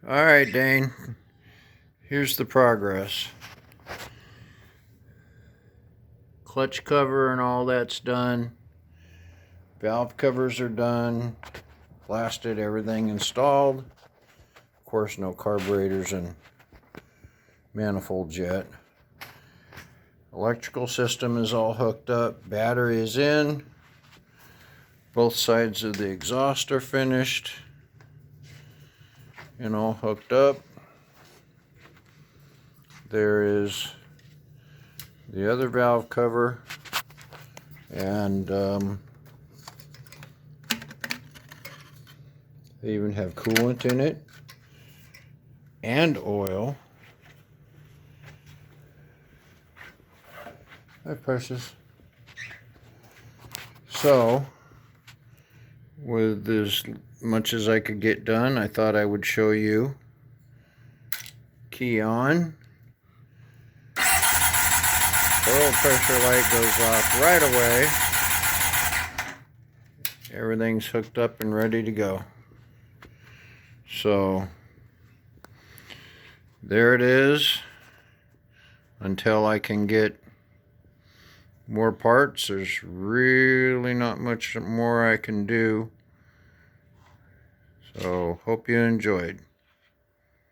Alright, Dane. Here's the progress. Clutch cover and all that's done. Valve covers are done. Blasted, everything installed. Of course, no carburetors and manifolds yet. Electrical system is all hooked up. Battery is in. Both sides of the exhaust are finished and all hooked up. There is the other valve cover, and they even have coolant in it and oil. Hi, precious. So, with as much as I could get done, I thought I would show you. Key on. Oil pressure light goes off right away. Everything's hooked up and ready to go. So, there it is. Until I can get more parts, there's really not much more I can do. So, hope you enjoyed.